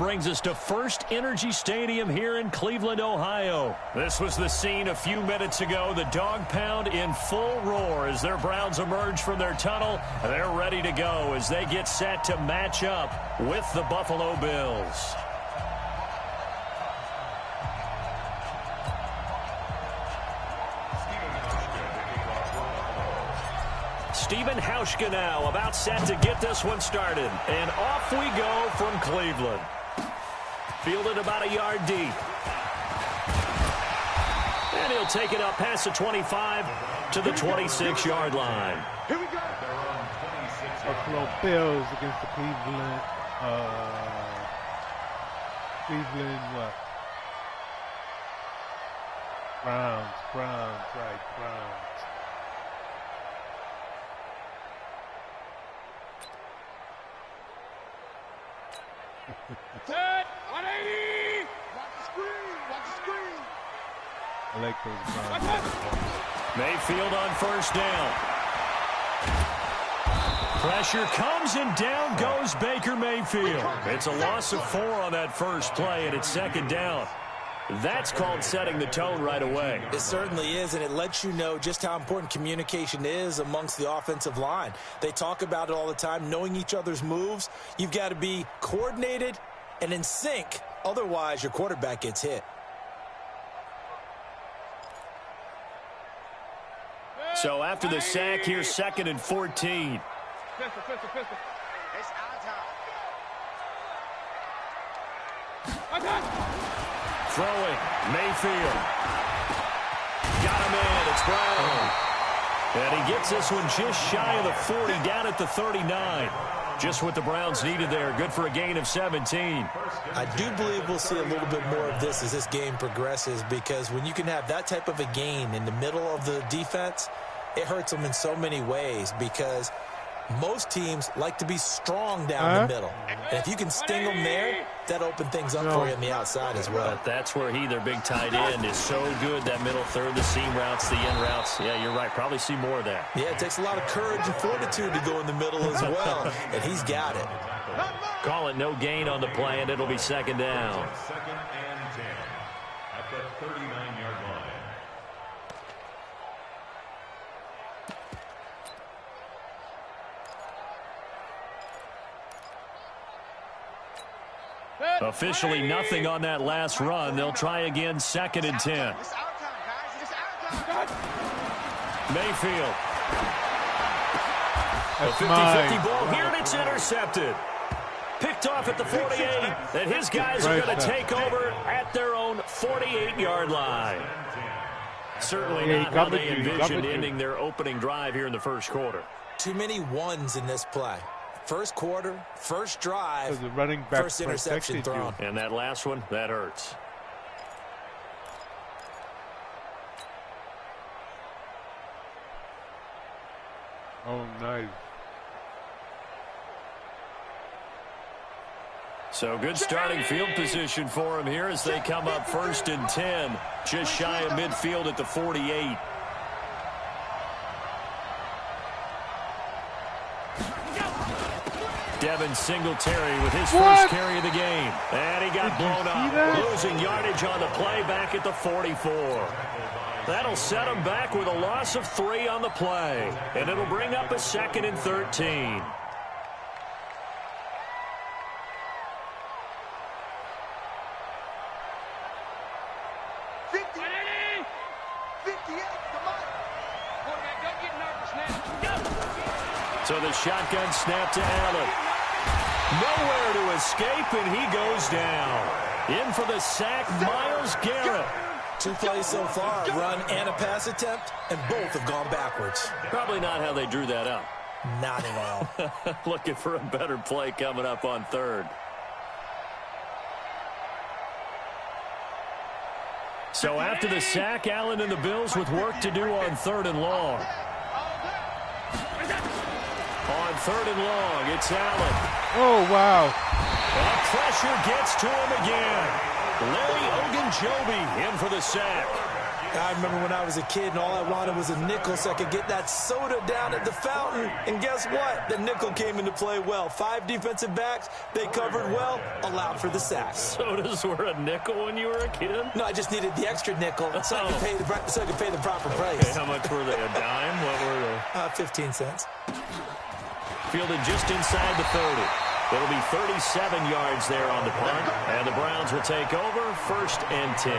brings us to First Energy Stadium here in Cleveland, Ohio. This was the scene a few minutes ago. The dog pound in full roar as their Browns emerge from their tunnel. They're ready to go as they get set to match up with the Buffalo Bills. Stephen Hauschka now about set to get this one started. And off we go from Cleveland. Fielded about a yard deep. And he'll take it up past the 25 to the 26-yard line. Here we go. Buffalo Bills against the Cleveland what? Browns, right, Browns. Set 180. Watch the screen. Watch the screen. I like those Browns. Mayfield on first down. Pressure comes and down goes Baker Mayfield. It's a loss of 4 on that first play, and it's second down. That's called setting the tone right away. It certainly is, and it lets you know just how important communication is amongst the offensive line. They talk about it all the time, knowing each other's moves. You've got to be coordinated and in sync. Otherwise, your quarterback gets hit. So after the sack, here's 2nd and 14. Pistol. It's our time. Throwing, Mayfield. Got him in, it's Brown. And he gets this one just shy of the 40, down at the 39. Just what the Browns needed there. Good for a gain of 17. I do believe we'll see a little bit more of this as this game progresses, because when you can have that type of a gain in the middle of the defense, it hurts them in so many ways, because most teams like to be strong down the middle. And if you can sting them there, that opens things up for you on the outside as well. But that's where their big tight end, is so good. That middle third, the seam routes, the in routes. Yeah, you're right. Probably see more of that. Yeah, it takes a lot of courage and fortitude to go in the middle as well. And he's got it. Call it no gain on the play, and it'll be second down. 2nd and 10 at the 39-yard line. Officially nothing on that last run. They'll try again, 2nd and 10. Mayfield. A 50-50 ball here, and it's intercepted. Picked off at the 48, and his guys are going to take over at their own 48-yard line. Certainly not how they envisioned ending their opening drive here in the first quarter. Too many ones in this play. First quarter, first drive, the running back first interception thrown. And that last one, that hurts. Oh, nice. So good starting field position for him here as they come up 1st and 10, just shy of midfield at the 48. Devin Singletary with his first carry of the game. And he got blown up, losing yardage on the play back at the 44. That'll set him back with a loss of 3 on the play. And it'll bring up a 2nd and 13. So the shotgun snap to Allen. Nowhere to escape, and he goes down. In for the sack, Myles Garrett. 2 plays so far, run and a pass attempt, and both have gone backwards. Probably not how they drew that up. Not at all. Looking for a better play coming up on 3rd. So after the sack, Allen and the Bills with work to do on 3rd and long. On 3rd and long, it's Allen. Oh, wow. And pressure gets to him again. Larry Ogunjobi in for the sack. I remember when I was a kid and all I wanted was a nickel so I could get that soda down at the fountain. And guess what? The nickel came into play well. 5 defensive backs, they covered well, allowed for the sacks. Sodas were a nickel when you were a kid? No, I just needed the extra nickel so I could pay the proper price. Okay, how much were they? A dime? What were they? 15 cents. Fielded just inside the 30. It'll be 37 yards there on the punt, and the Browns will take over 1st and 10.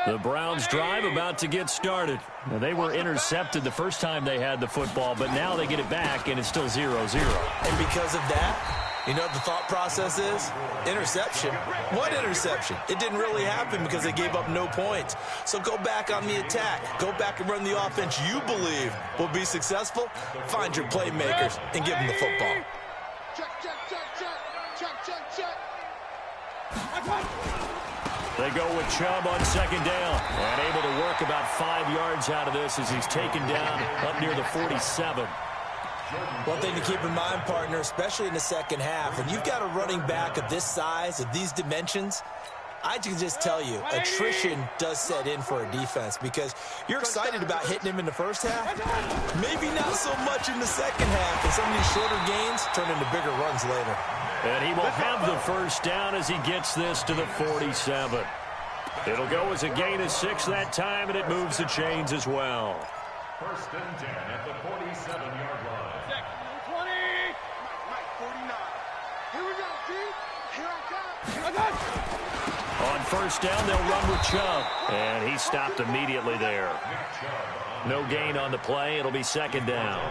The Browns drive about to get started. Now, they were intercepted the first time they had the football, but now they get it back, and it's still 0-0. And because of that, you know what the thought process is? Interception. What interception? It didn't really happen because they gave up no points. So go back on the attack. Go back and run the offense you believe will be successful. Find your playmakers and give them the football. They go with Chubb on 2nd down and able to work about 5 yards out of this as he's taken down up near the 47. One thing to keep in mind, partner, especially in the second half, when you've got a running back of this size, of these dimensions, I can just tell you, attrition does set in for a defense because you're excited about hitting him in the first half. Maybe not so much in the second half, and some of these shorter gains turn into bigger runs later. And he will have the 1st down as he gets this to the 47. It'll go as a gain of 6 that time, and it moves the chains as well. 1st and 10 at the 47-yard line. 20. Mike, 49. Here we go, G. Here I come. On 1st down, they'll run with Chubb. And he stopped immediately there. No gain on the play. It'll be 2nd down.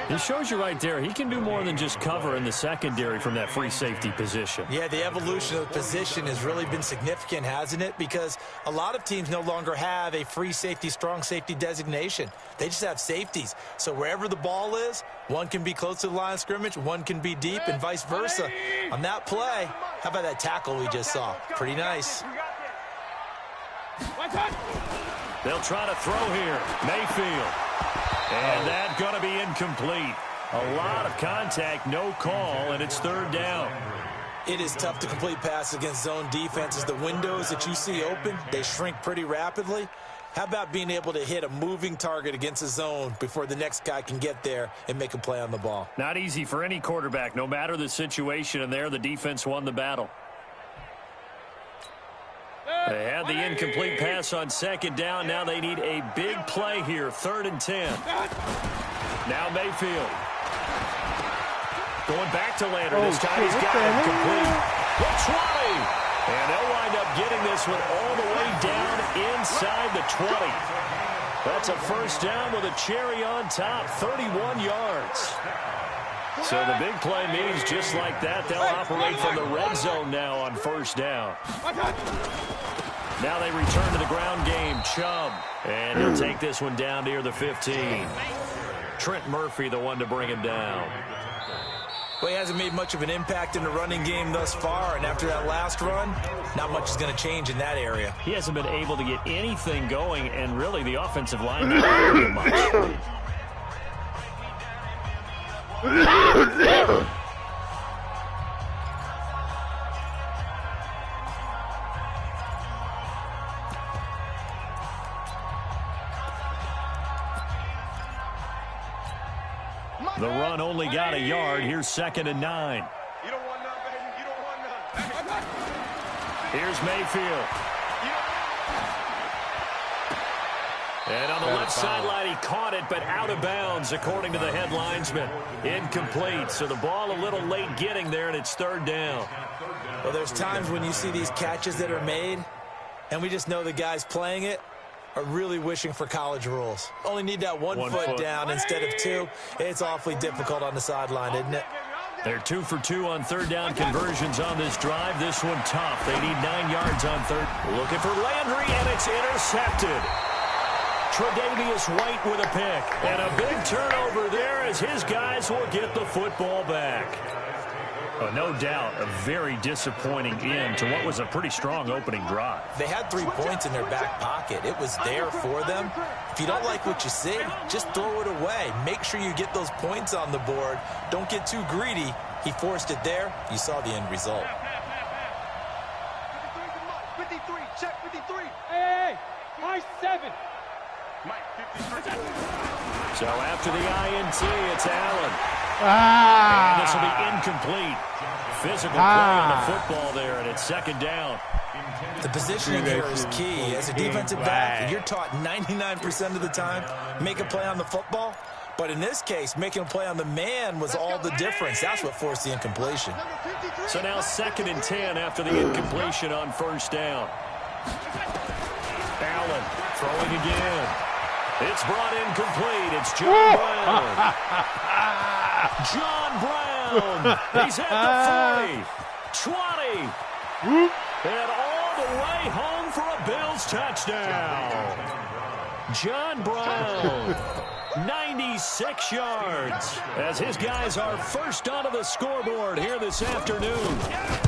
It shows you right there, he can do more than just cover in the secondary from that free safety position. Yeah, the evolution of the position has really been significant, hasn't it? Because a lot of teams no longer have a free safety, strong safety designation. They just have safeties. So wherever the ball is, one can be close to the line of scrimmage, one can be deep, and vice versa. On that play, how about that tackle we just saw? Pretty nice. They'll try to throw here. Mayfield. And that's going to be incomplete. A lot of contact, no call, and it's 3rd down. It is tough to complete passes against zone defenses. The windows that you see open, they shrink pretty rapidly. How about being able to hit a moving target against a zone before the next guy can get there and make a play on the ball? Not easy for any quarterback, no matter the situation, and there the defense won the battle. They had the incomplete pass on 2nd down. Now they need a big play here, 3rd and 10. Now Mayfield. Going back to Lander. This time he's got it complete. The 20. And they'll wind up getting this one all the way down inside the 20. That's a 1st down with a cherry on top, 31 yards. So the big play means just like that, they'll operate from the red zone now on 1st down. Now they return to the ground game. Chubb. And he'll take this one down near the 15. Trent Murphy, the one to bring him down. Well, he hasn't made much of an impact in the running game thus far, and after that last run, not much is going to change in that area. He hasn't been able to get anything going, and really the offensive line not very much. The run only got a yard. Here's 2nd and 9. You don't want none, baby. You don't want none. Here's Mayfield. And on the left sideline, he caught it, but out of bounds, according to the head linesman. Incomplete. So the ball a little late getting there, and it's 3rd down. Well, there's times when you see these catches that are made, and we just know the guys playing it are really wishing for college rules. Only need that one foot down instead of 2. It's awfully difficult on the sideline, isn't it? They're 2 for 2 on 3rd down conversions on this drive. This one tough. They need 9 yards on 3rd. Looking for Landry, and it's intercepted. Tre'Davious White with a pick. And a big turnover there as his guys will get the football back. Oh, no doubt a very disappointing end to what was a pretty strong opening drive. They had 3 points in their back pocket. It was there for them. If you don't like what you see, just throw it away. Make sure you get those points on the board. Don't get too greedy. He forced it there. You saw the end result. 53, check 53. Hey, my 7. So after the INT, it's Allen. And this will be incomplete. Physical play on the football there, and it's second down. The positioning here is key. As a defensive back, you're taught 99% of the time, make a play on the football. But in this case, making a play on the man was all the difference. That's what forced the incompletion. So now 2nd and 10 after the incompletion on first down. Allen throwing again. It's brought in complete. It's John Brown. John Brown. He's at the 40, 20, and all the way home for a Bills touchdown. John Brown, 96 yards, as his guys are first onto the scoreboard here this afternoon.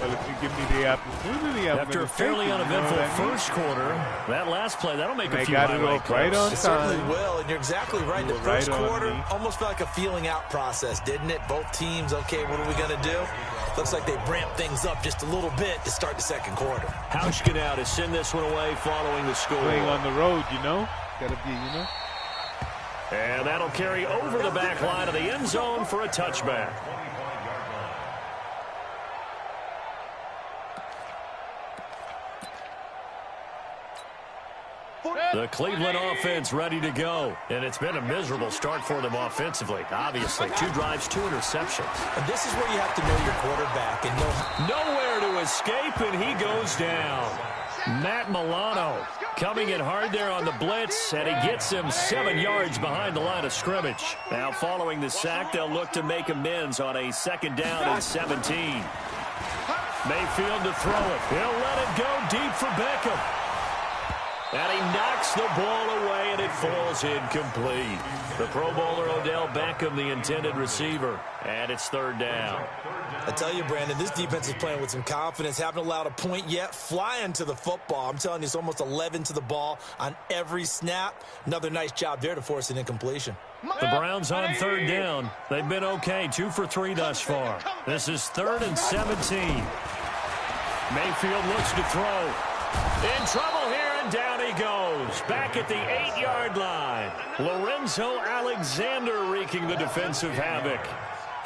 Well, if you give me the opportunity, after a fairly uneventful first quarter, that last play, that'll make a few highlight clips. Right on it certainly will, and you're exactly right. The first quarter almost felt like a feeling out process, didn't it? Both teams, okay, what are we going to do? Looks like they ramped things up just a little bit to start the second quarter. Hauschka now to send this one away following the score. Playing on the road, you know? Gotta be, you know? And that'll carry over the back line of the end zone for a touchback. The Cleveland offense ready to go. And it's been a miserable start for them offensively. Obviously, 2 drives, 2 interceptions. And this is where you have to know your quarterback and know nowhere to escape, and he goes down. Matt Milano coming in hard there on the blitz, and he gets him 7 yards behind the line of scrimmage. Now following the sack, they'll look to make amends on a 2nd down and 17. Mayfield to throw it. He'll let it go deep for Beckham. And he knocks the ball away, and it falls incomplete. The Pro Bowler Odell Beckham, the intended receiver, and it's 3rd down. I tell you, Brandon, this defense is playing with some confidence. Haven't allowed a point yet. Flying to the football. I'm telling you, it's almost 11 to the ball on every snap. Another nice job there to force an incompletion. The Browns on 3rd down. They've been okay, 2 for 3 thus far. This is 3rd and 17. Mayfield looks to throw. In trouble here, and down he goes. Back at the 8-yard line. Lorenzo Alexander wreaking the defensive havoc.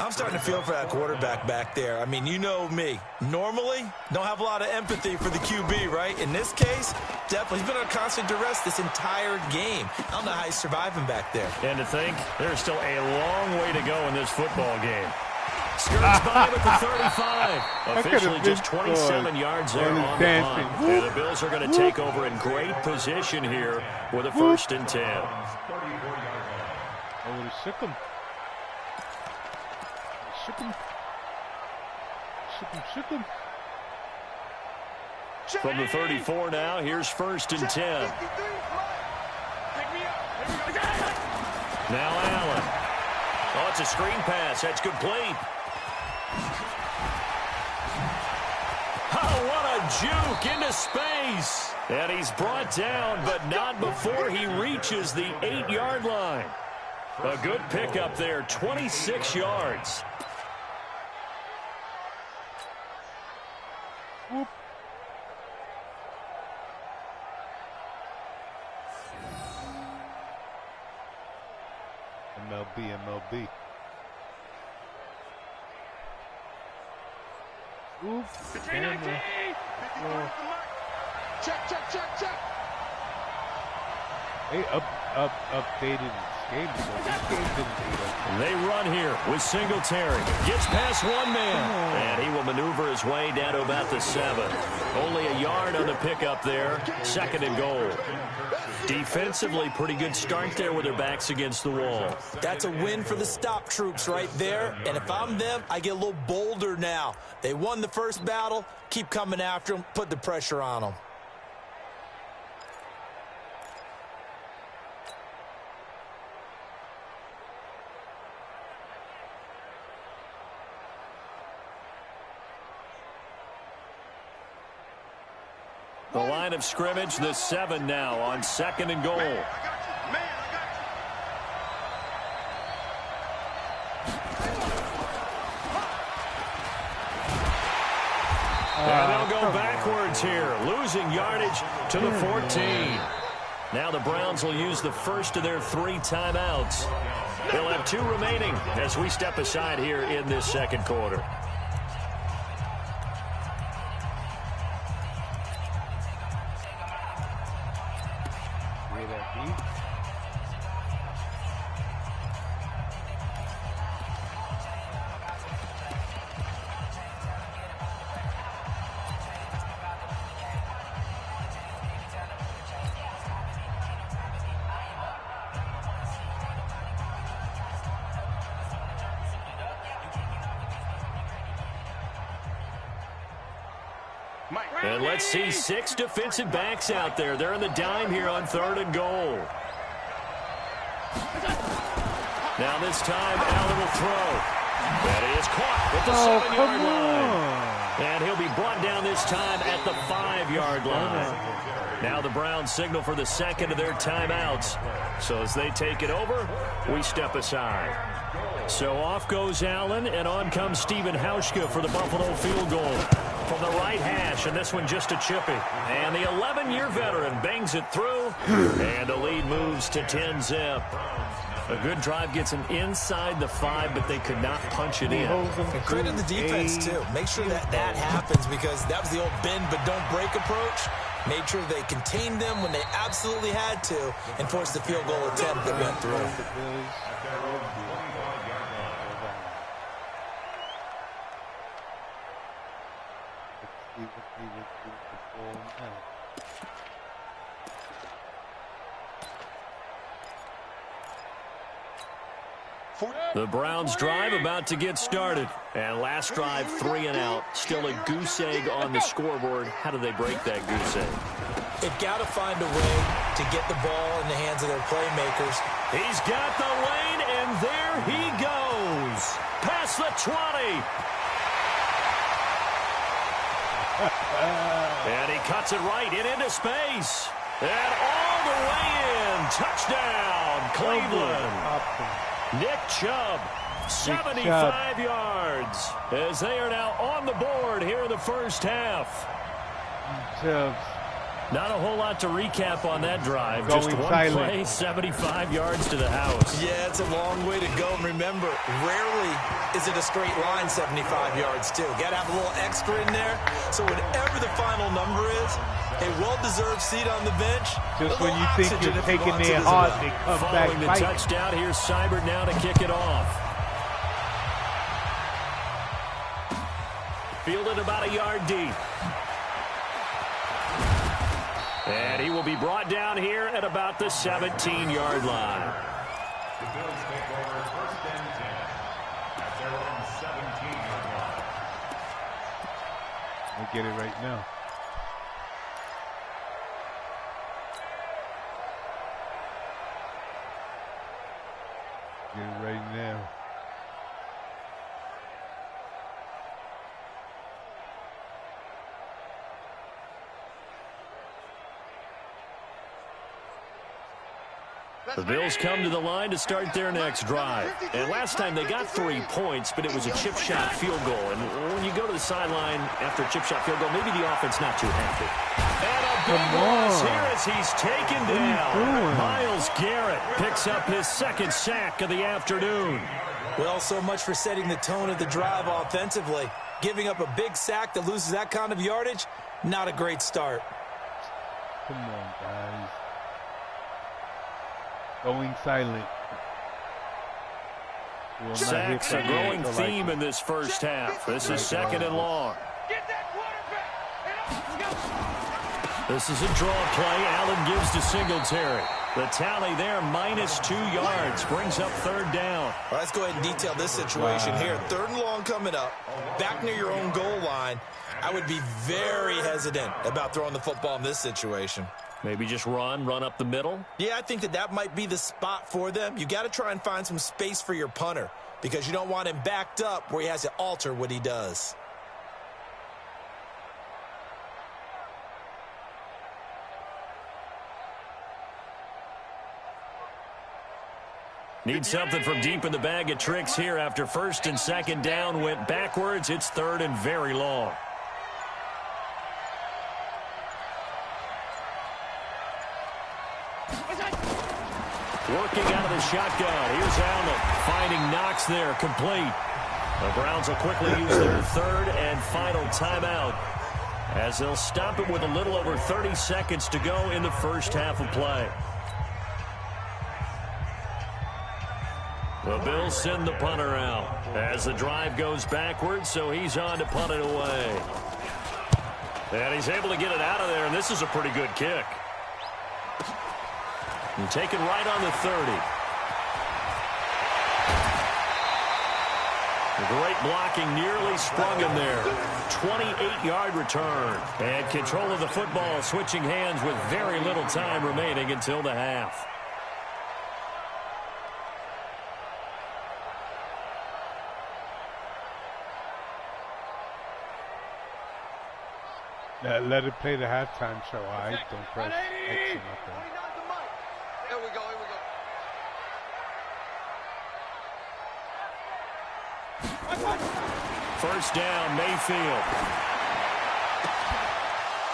I'm starting to feel for that quarterback back there. I mean, you know me. Normally, don't have a lot of empathy for the QB, right? In this case, definitely. He's been under constant duress this entire game. I don't know how he's surviving back there. And to think, there's still a long way to go in this football game. Skirts by with the 35. Officially just 27 yards there on the punt. And the Bills are going to take over in great position here with a 1st and 10. I would have shook him. Shook him. From the 34 now, here's 1st and 10. Now Allen. Oh, it's a screen pass. That's complete. Oh, what a juke into space. And he's brought down, but not before he reaches the 8-yard line. A good pickup there, 26 yards. Whoop. MLB. Oof. Camera. Check. They updated this game, so this game didn't beat us. They run here with Singletary. Gets past 1 man. And he will maneuver his way down to about the 7. Only a yard on the pickup there. 2nd and goal. Defensively, pretty good start there with their backs against the wall. That's a win for the stop troops right there. And if I'm them, I get a little bolder now. They won the first battle. Keep coming after them. Put the pressure on them. The line of scrimmage, the 7 now on 2nd and goal. And they'll go backwards here, losing yardage to the 14. Now the Browns will use the first of their 3 timeouts. They'll have 2 remaining as we step aside here in this 2nd quarter. And let's see 6 defensive backs out there. They're in the dime here on 3rd and goal. Now this time, Allen will throw. That is caught at the 7-yard line. And he'll be brought down this time at the 5-yard line. Now the Browns signal for the 2nd of their timeouts. So as they take it over, we step aside. So off goes Allen, and on comes Stephen Hauschka for the Buffalo field goal. From the right hash, and this one just a chippy. And the 11-year veteran bangs it through, and the lead moves to 10-zip. A good drive gets him inside the 5, but they could not punch it in. And credit the defense, too. Make sure that happens, because that was the old bend but don't break approach. Made sure they contained them when they absolutely had to and forced the field goal attempt that went through. The Browns drive about to get started. And last drive, 3 and out. Still a goose egg on the scoreboard. How do they break that goose egg? They've got to find a way to get the ball in the hands of their playmakers. He's got the lane, and there he goes. Past the 20. And he cuts it right into space. And all the way in. Touchdown, Cleveland. Nick Chubb, 75 yards, as they are now on the board here in the first half. Not a whole lot to recap on that drive. Just one play, 75 yards to the house. Yeah, it's a long way to go. And remember, rarely is it a straight line 75 yards, too. Got to have a little extra in there. So whatever the final number is, a well-deserved seat on the bench. Just when you think you're taking their heart, they come back. Following the touchdown, here's Seibert now to kick it off. Fielded about a yard deep. And he will be brought down here at about the 17-yard line. The Bills take over 1st and 10 at their own 17-yard line. We'll get it right now. Get it right now. The Bills come to the line to start their next drive. And last time they got 3 points, but it was a chip shot field goal. And when you go to the sideline after a chip shot field goal, maybe the offense not too happy. And a big loss here as he's taken down. Myles Garrett picks up his 2nd sack of the afternoon. Well, so much for setting the tone of the drive offensively. Giving up a big sack that loses that kind of yardage, not a great start. Come on, guys. Going silent. Sacks a growing theme in this first half. This is 2nd and long. This is a draw play. Allen gives to Singletary. The tally there, -2 yards, brings up 3rd down. Well, let's go ahead and detail this situation here. 3rd and long coming up, back near your own goal line. I would be very hesitant about throwing the football in this situation. Maybe just run up the middle? Yeah, I think that might be the spot for them. You got to try and find some space for your punter because you don't want him backed up where he has to alter what he does. Need something from deep in the bag of tricks here after first and second down went backwards. It's third and very long. Working out of the shotgun. Here's Allen finding Knox there, complete. The Browns will quickly use their third and final timeout as they'll stop it with a little over 30 seconds to go in the first half of play. The Bills send the punter out as the drive goes backwards, so he's on to punt it away. And he's able to get it out of there, and this is a pretty good kick. And taken right on the 30. Great blocking, nearly sprung him there. 28-yard return. And control of the football, switching hands with very little time remaining until the half. Let it play the halftime show. I don't press X or nothing. Here we go, here we go. First down, Mayfield.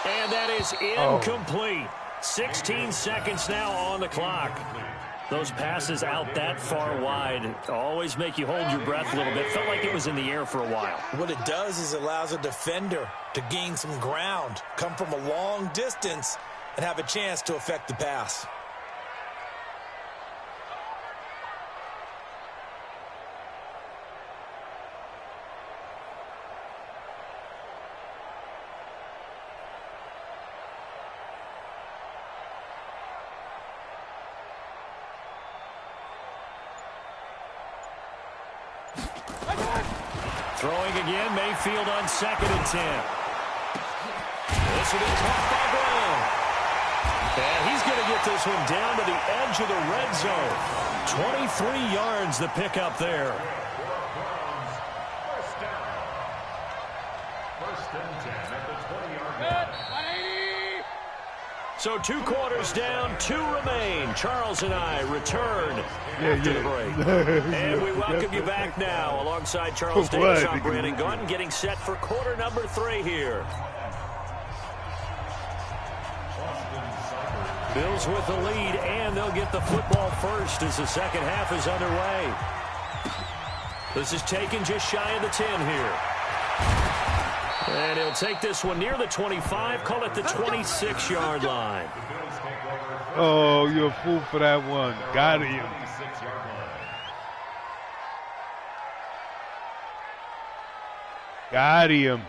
And that is incomplete. 16 seconds now on the clock. Those passes out that far wide always make you hold your breath a little bit. Felt like it was in the air for a while. What it does is allows a defender to gain some ground, come from a long distance, and have a chance to affect the pass. Throwing again, Mayfield on 2nd and 10. This will be caught by Brown. And he's going to get this one down to the edge of the red zone. 23 yards the pickup there. First and 10 at the 20-yard line. So 2 quarters down, 2 remain. Charles and I return after the break. And we welcome you back now alongside Charles Davis. I'm Brandon Gunn, getting set for quarter number 3 here. Bills with the lead, and they'll get the football first as the second half is underway. This is taken just shy of the 10 here. And he'll take this one near the 25, call it the 26-yard line. Oh, you're a fool for that one. Got him. Got him.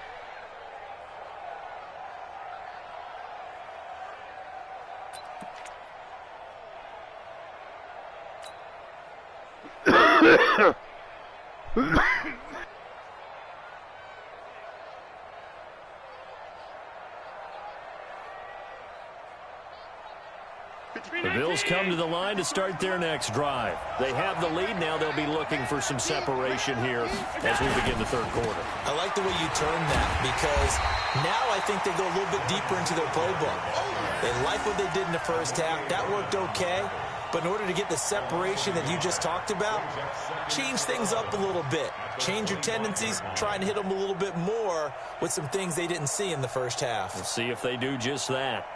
The Bills come to the line to start their next drive. They have the lead. Now they'll be looking for some separation here as we begin the third quarter. I like the way you turn that because now I think they go a little bit deeper into their playbook. They like what they did in the first half. That worked okay. But in order to get the separation that you just talked about, change things up a little bit. Change your tendencies, try and hit them a little bit more with some things they didn't see in the first half. Let's see if they do just that.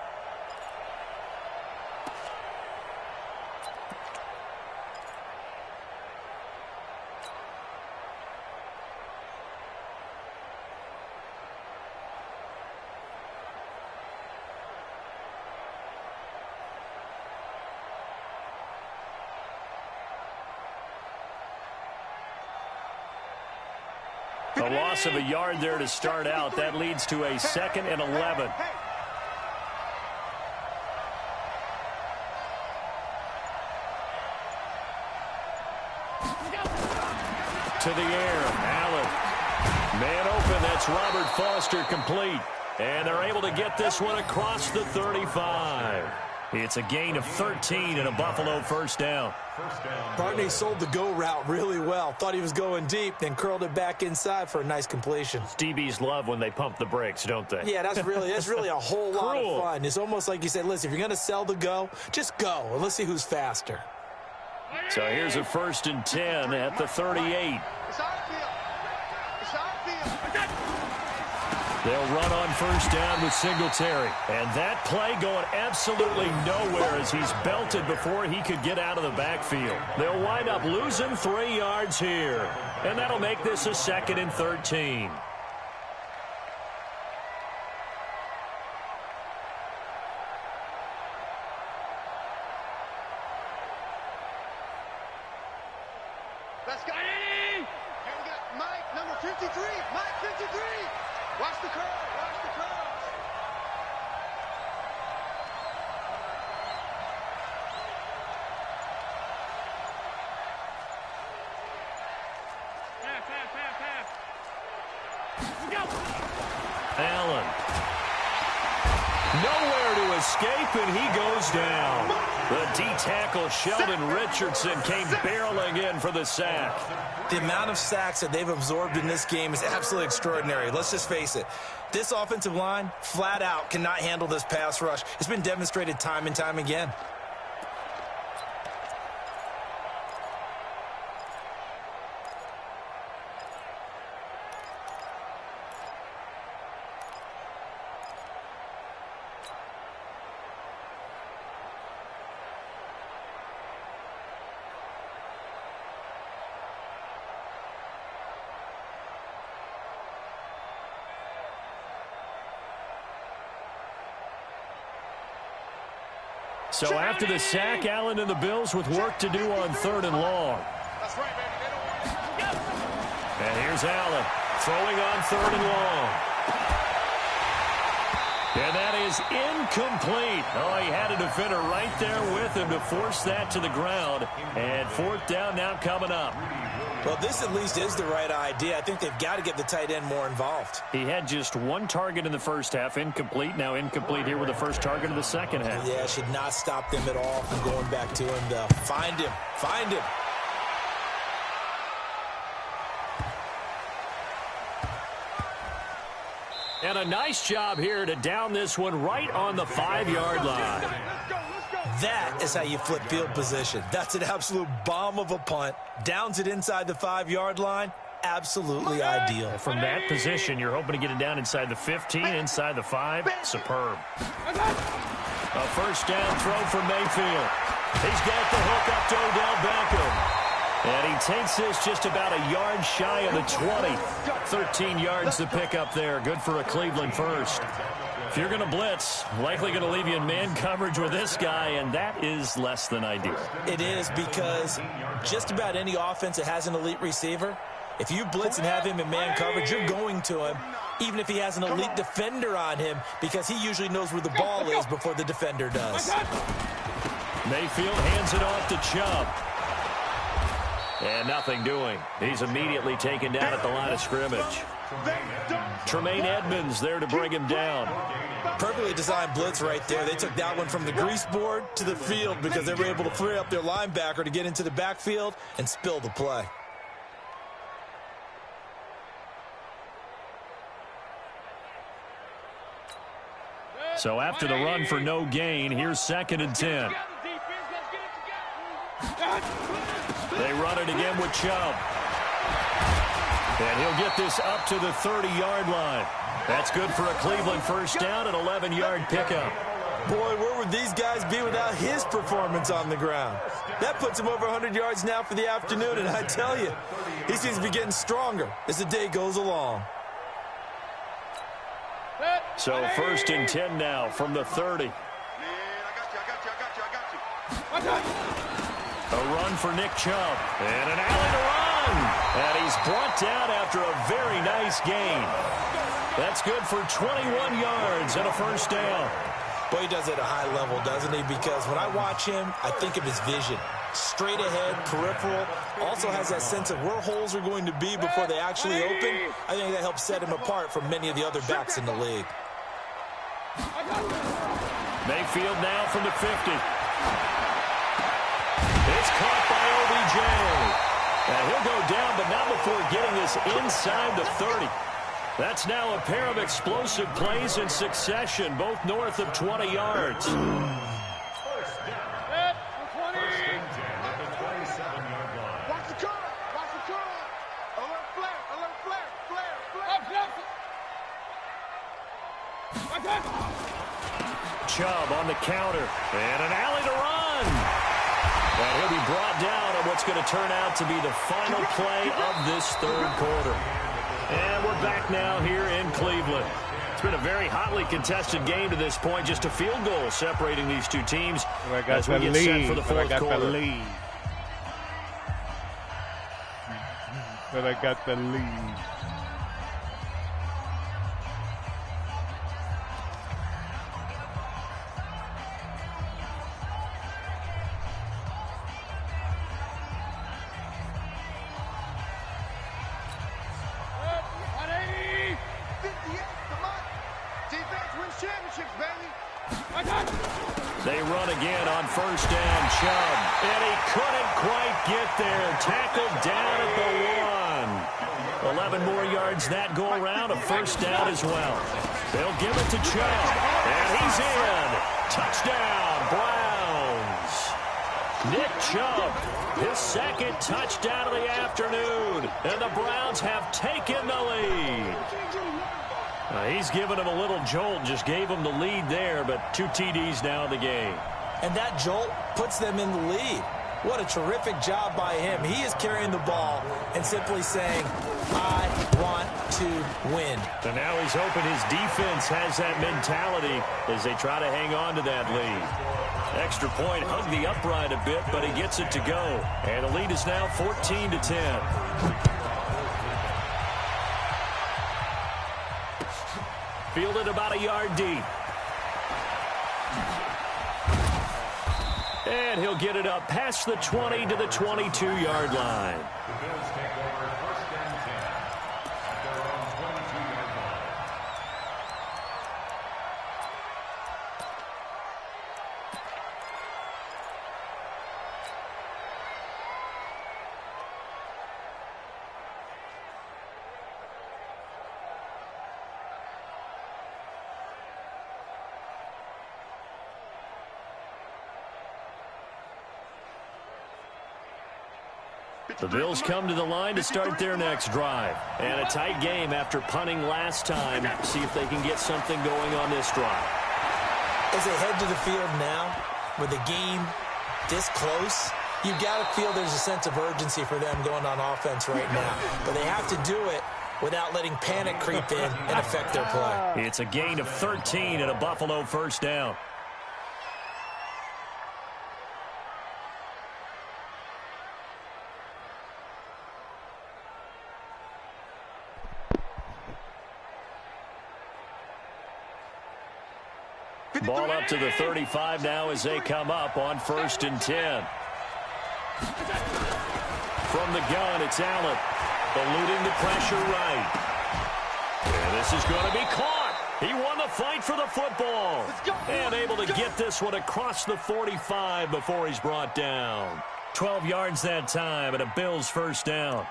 A loss of a yard there to start out. That leads to a 2nd and 11. To the air, Allen. Man open, that's Robert Foster, complete. And they're able to get this one across the 35. It's a gain of 13 and a Buffalo first down. Barney sold the go route really well. Thought he was going deep, then curled it back inside for a nice completion. DBs love when they pump the brakes, don't they? Yeah, that's really a whole lot of fun. It's almost like you said, listen, if you're going to sell the go, just go, and let's see who's faster. So here's a 1st and 10 at the 38. They'll run on 1st down with Singletary. And that play going absolutely nowhere as he's belted before he could get out of the backfield. They'll wind up losing 3 yards here. And that'll make this a 2nd and 13. Let's go. Here we got Mike, number 53. Mike, 53. Watch the curve. Watch the curve. Pass. Go. Allen. Nowhere to escape, and he goes down. The D-tackle Sheldon Richardson came barreling in for the sack. The amount of sacks that they've absorbed in this game is absolutely extraordinary. Let's just face it. This offensive line, flat out, cannot handle this pass rush. It's been demonstrated time and time again. So after the sack, Allen and the Bills with work to do on 3rd and long. That's right, baby. They don't want to. And here's Allen throwing on 3rd and long. And that is incomplete. Oh, he had a defender right there with him to force that to the ground. And 4th down now coming up. Well, this at least is the right idea. I think they've got to get the tight end more involved. He had just 1 target in the first half, incomplete. Now incomplete here with the first target of the second half. Yeah, should not stop them at all from going back to him, though. Find him. Find him. And a nice job here to down this one right on the 5-yard line. Let's go. That is how you flip field position. That's an absolute bomb of a punt. Downs it inside the 5-yard line. Absolutely ideal. From that position, you're hoping to get it down inside the 15, inside the 5. Superb. A 1st down throw for Mayfield. He's got the hook up to Odell Beckham. And he takes this just about a yard shy of the 20. 13 yards to pick up there. Good for a Cleveland 1st. If you're going to blitz, likely going to leave you in man coverage with this guy, and that is less than ideal. It is, because just about any offense that has an elite receiver, if you blitz and have him in man coverage, you're going to him, even if he has an elite defender on him, because he usually knows where the ball is before the defender does. Mayfield hands it off to Chubb. And nothing doing. He's immediately taken down at the line of scrimmage. Tremaine Edmonds there to bring him down. Perfectly designed blitz right there. They took that one from the grease board to the field because they were able to free up their linebacker to get into the backfield and spill the play. So after the run for no gain, here's 2nd and 10. They run it again with Chubb. And he'll get this up to the 30-yard line. That's good for a Cleveland 1st down, an 11-yard pickup. Boy, where would these guys be without his performance on the ground? That puts him over 100 yards now for the afternoon, and I tell you, he seems to be getting stronger as the day goes along. So 1st and 10 now from the 30. Man, I got you. A run for Nick Chubb. And an alley to run. And he's brought down after a very nice gain. That's good for 21 yards and a 1st down. Boy, he does it at a high level, doesn't he? Because when I watch him, I think of his vision. Straight ahead, peripheral. Also has that sense of where holes are going to be before they actually open. I think that helps set him apart from many of the other backs in the league. Mayfield now from the 50. It's caught by OBJ. And he'll go down, but not before getting this inside the 30. That's now a pair of explosive plays in succession, both north of 20 yards. Chubb on the counter. And an alley to run. And he'll be brought down on what's going to turn out to be the final play of this third quarter. And we're back now here in Cleveland. It's been a very hotly contested game to this point. Just a field goal separating these two teams as we get set for the fourth quarter. But I got the lead. They run again on first down, Chubb. And he couldn't quite get there. Tackled down at the 1. 11 more yards that go around. A first down as well. They'll give it to Chubb. And he's in. Touchdown, Browns. Nick Chubb, his second touchdown of the afternoon. And the Browns have taken the lead. He's given him a little jolt, just gave him the lead there, but 2 TDs now in the game. And that jolt puts them in the lead. What a terrific job by him. He is carrying the ball and simply saying, I want to win. And now he's hoping his defense has that mentality as they try to hang on to that lead. Extra point, hugged the upright a bit, but he gets it to go. And the lead is now 14-10. Fielded about a yard deep. And he'll get it up past the 20 to the 22-yard line. The Bills take over first and 10 at their own 22-yard line. The Bills come to the line to start their next drive. And a tight game after punting last time. See if they can get something going on this drive. As they head to the field now, with the game this close, you've got to feel there's a sense of urgency for them going on offense right now. But they have to do it without letting panic creep in and affect their play. It's a gain of 13 and a Buffalo first down. Ball up to the 35 now as they come up on first and 10. From the gun, it's Allen. Eluding the pressure right. And this is going to be caught. He won the fight for the football. And able to get this one across the 45 before he's brought down. 12 yards that time and a Bills first down.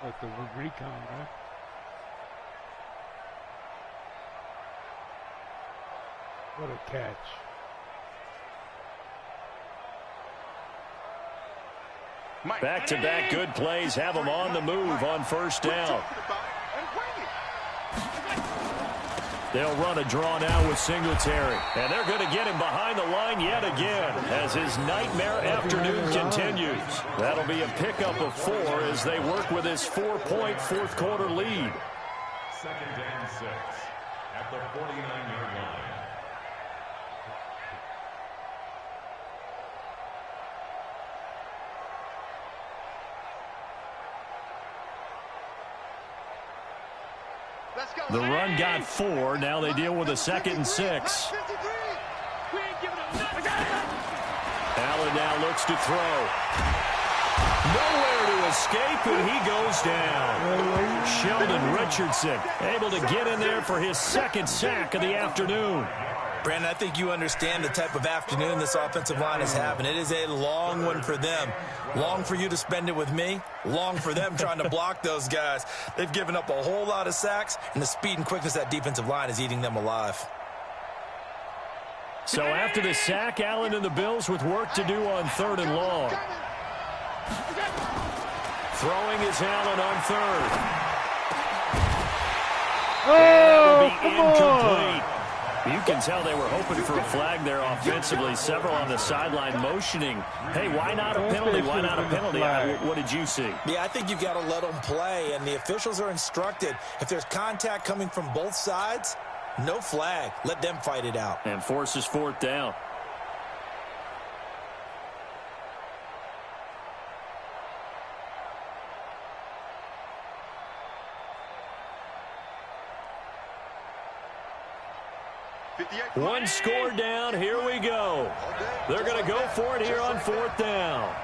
Like the recon, right? What a catch. Back-to-back good plays have them on the move on first down. They'll run a draw now with Singletary. And they're going to get him behind the line yet again as his nightmare afternoon continues. That'll be a pickup of 4 as they work with his 4-point fourth quarter lead. Second and 6 at the 49-yard line. The run got 4. Now they deal with a second and 6. Allen now looks to throw. Nowhere to escape, and he goes down. Sheldon Richardson able to get in there for his second sack of the afternoon. Brandon, I think you understand the type of afternoon this offensive line is having. It is a long one for them. Long for you to spend it with me. Long for them trying to block those guys. They've given up a whole lot of sacks, and the speed and quickness of that defensive line is eating them alive. So after the sack, Allen and the Bills with work to do on 3rd and long. Throwing is Allen on 3rd. Oh, That will be incomplete. You can tell they were hoping for a flag there offensively. Several on the sideline motioning, hey, why not a penalty? Why not a penalty? What did you see? Yeah, I think you've got to let them play, and the officials are instructed, if there's contact coming from both sides, no flag. Let them fight it out. And forces 4th down. One score down. Here we go. They're going to go for it here on 4th down.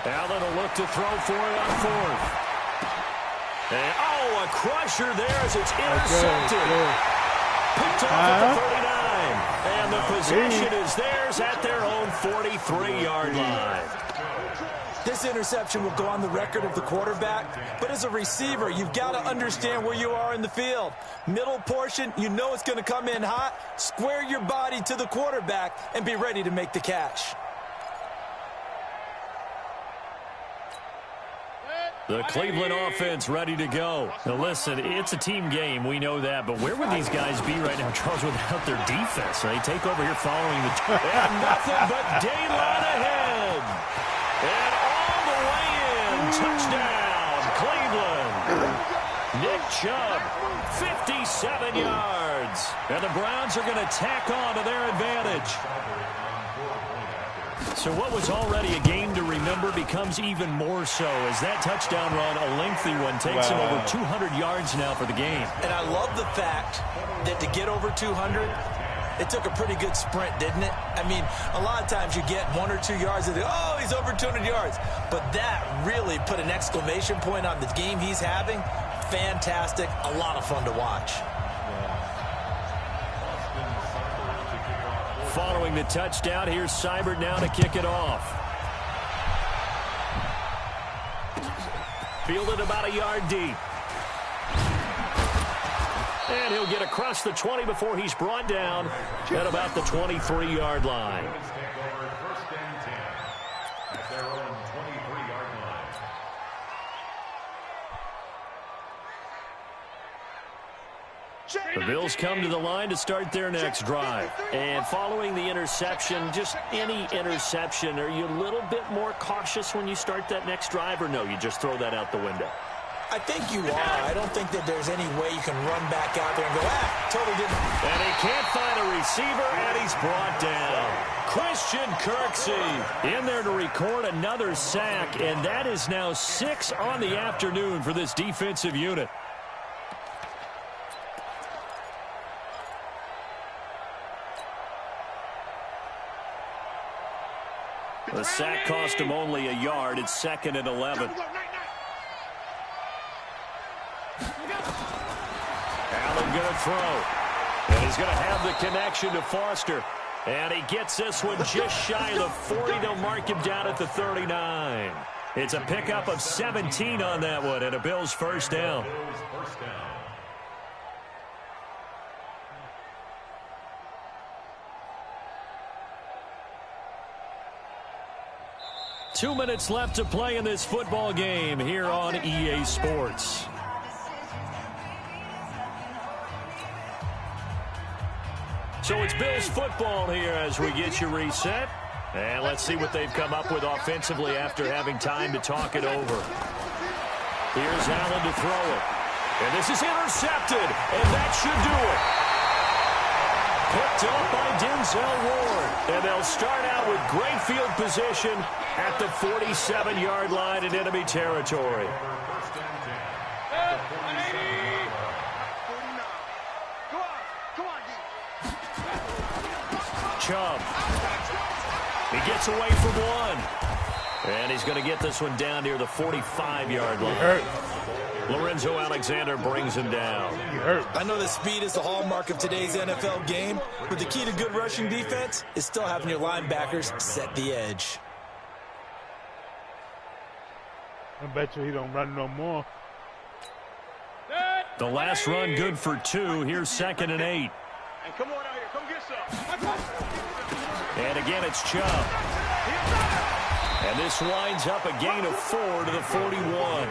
Allen will look to throw for it on 4th. And, oh, a crusher there as it's intercepted. Picked off at the 39. And the possession is theirs at their own 43-yard line. This interception will go on the record of the quarterback, but as a receiver, you've got to understand where you are in the field. Middle portion, you know it's going to come in hot. Square your body to the quarterback and be ready to make the catch. The Cleveland offense ready to go. Now listen, it's a team game, we know that, but where would these guys be right now, Charles, without their defense? They take over here following the and nothing but daylight ahead. And all the way in, touchdown, Cleveland. Nick Chubb, 57 yards. And the Browns are going to tack on to their advantage. So what was already a game to remember becomes even more so as that touchdown run, a lengthy one, takes him over 200 yards now for the game. And I love the fact that to get over 200, it took a pretty good sprint, didn't it? I mean, a lot of times you get 1 or 2 yards and oh, he's over 200 yards. But that really put an exclamation point on the game he's having. Fantastic. A lot of fun to watch. Following the touchdown, here's Seibert now to kick it off. Fielded about a yard deep. And he'll get across the 20 before he's brought down at about the 23-yard line. The Bills come to the line to start their next drive. And following the interception, just any interception, are you a little bit more cautious when you start that next drive, or no, you just throw that out the window? I think you are. I don't think that there's any way you can run back out there and go, totally didn't. And he can't find a receiver, and he's brought down. Christian Kirksey in there to record another sack, and that is now 6 on the afternoon for this defensive unit. The sack cost him only a yard. It's 2nd and 11. Allen going to throw. And he's going to have the connection to Foster. And he gets this one just shy of the 40. They'll mark him down at the 39. It's a pickup of 17 on that one and a Bills first down. 2 minutes left to play in this football game here on EA Sports. So it's Bills football here as we get you reset. And let's see what they've come up with offensively after having time to talk it over. Here's Allen to throw it. And this is intercepted. And that should do it. Picked up by Denzel Ward. And they'll start out with great field position at the 47-yard line in enemy territory. Chubb. He gets away from one. And he's going to get this one down near the 45-yard line. Lorenzo Alexander brings him down. I know that speed is the hallmark of today's NFL game, but the key to good rushing defense is still having your linebackers set the edge. I bet you he don't run no more. The last run good for 2. Here's 2nd and 8. And come on out here. Come get some. And again, it's Chubb. And this winds up a gain of 4 to the 41.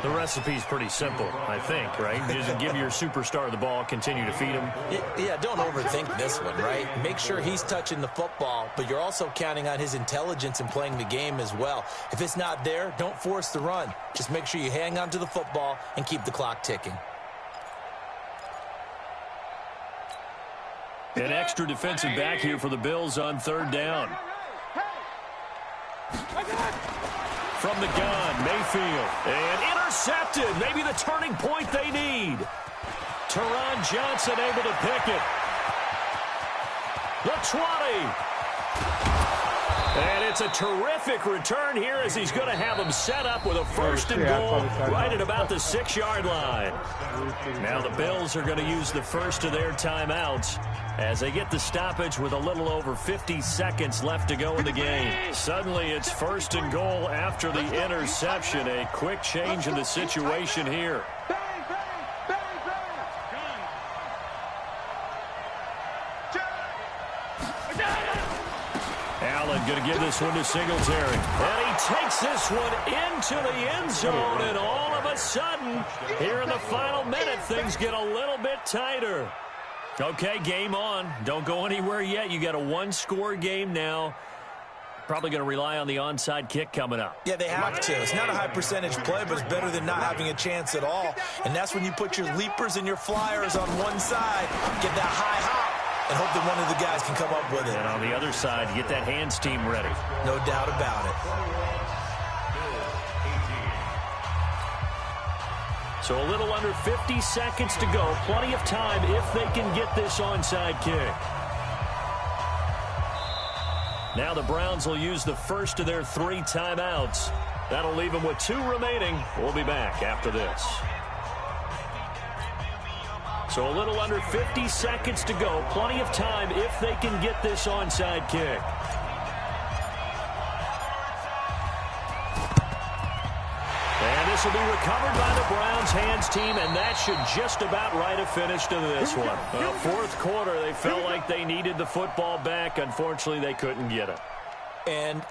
The recipe's pretty simple, I think, right? Just give your superstar the ball, continue to feed him. Yeah, don't overthink this one, right? Make sure he's touching the football, but you're also counting on his intelligence in playing the game as well. If it's not there, don't force the run. Just make sure you hang on to the football and keep the clock ticking. An extra defensive back here for the Bills on 3rd down. From the gun, Mayfield. And intercepted. Maybe the turning point they need. Teron Johnson able to pick it. The 20. And it's a terrific return here as he's going to have them set up with a 1st and goal right at about the 6-yard line. Now the Bills are going to use the first of their timeouts as they get the stoppage with a little over 50 seconds left to go in the game. Suddenly it's 1st and goal after the interception. A quick change in the situation here. Allen going to give this one to Singletary. And he takes this one into the end zone. And all of a sudden, here in the final minute, things get a little bit tighter. Okay, game on. Don't go anywhere yet. You got a 1-score game now. Probably going to rely on the onside kick coming up. Yeah, they have to. It's not a high percentage play, but it's better than not having a chance at all. And that's when you put your leapers and your flyers on one side, get that high hop, and hope that one of the guys can come up with it. And on the other side, you get that hands team ready. No doubt about it. So a little under 50 seconds to go. Plenty of time if they can get this onside kick. Now the Browns will use the first of their 3 timeouts. That'll leave them with 2 remaining. We'll be back after this. So a little under 50 seconds to go. Plenty of time if they can get this onside kick. And this will be recovered by the Browns hands team, and that should just about write a finish to this one. Well, 4th quarter, they felt like they needed the football back. Unfortunately, they couldn't get it. And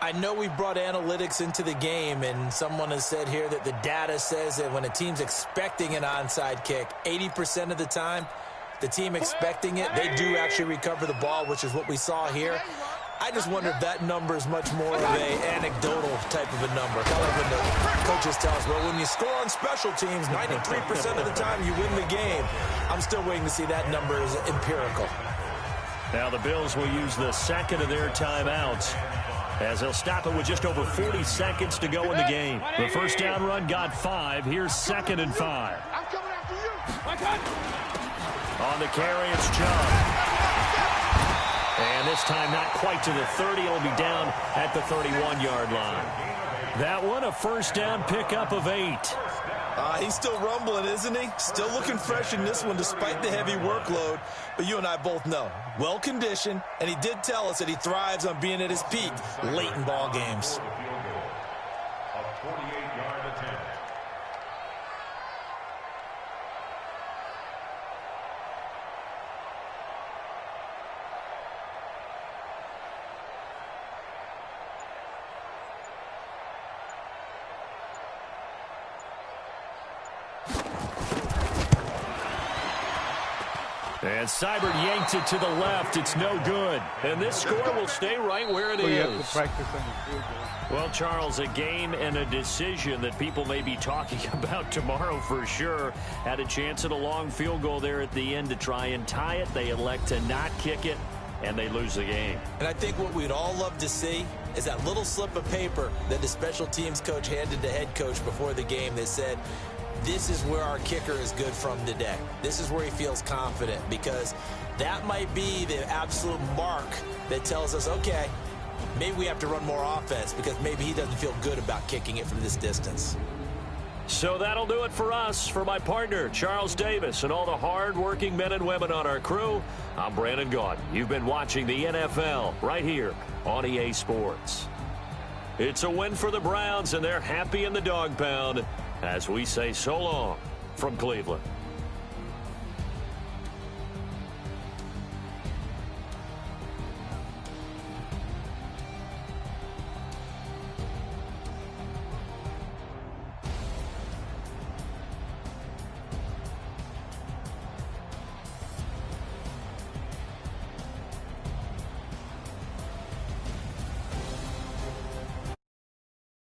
I know we've brought analytics into the game, and someone has said here that the data says that when a team's expecting an onside kick, 80% of the time, the team expecting it, they do actually recover the ball, which is what we saw here. I just wonder if that number is much more of an anecdotal type of a number. Kind of like when the coaches tell us, well, when you score on special teams, 93% of the time you win the game. I'm still waiting to see that number is empirical. Now the Bills will use the second of their timeouts as they'll stop it with just over 40 seconds to go in the game. The first down run got 5. Here's 2nd and 5. I'm coming after you. On the carry, it's Chubb. And this time not quite to the 30. It'll be down at the 31-yard line. That one, a first down pickup of 8. He's still rumbling, isn't he? Still looking fresh in this one despite the heavy workload. But you and I both know, well-conditioned, and he did tell us that he thrives on being at his peak late in ball games. A 48-yard attempt. And Seibert yanked it to the left. It's no good. And this score will stay right where it is. Well, Charles, a game and a decision that people may be talking about tomorrow for sure. Had a chance at a long field goal there at the end to try and tie it. They elect to not kick it, and they lose the game. And I think what we'd all love to see is that little slip of paper that the special teams coach handed the head coach before the game that said, this is where our kicker is good from today. This is where he feels confident, because that might be the absolute mark that tells us, okay, maybe we have to run more offense because maybe he doesn't feel good about kicking it from this distance. So that'll do it for us. For my partner, Charles Davis, and all the hard-working men and women on our crew, I'm Brandon Gaudin. You've been watching the NFL right here on EA Sports. It's a win for the Browns, and they're happy in the dog pound as we say so long from Cleveland.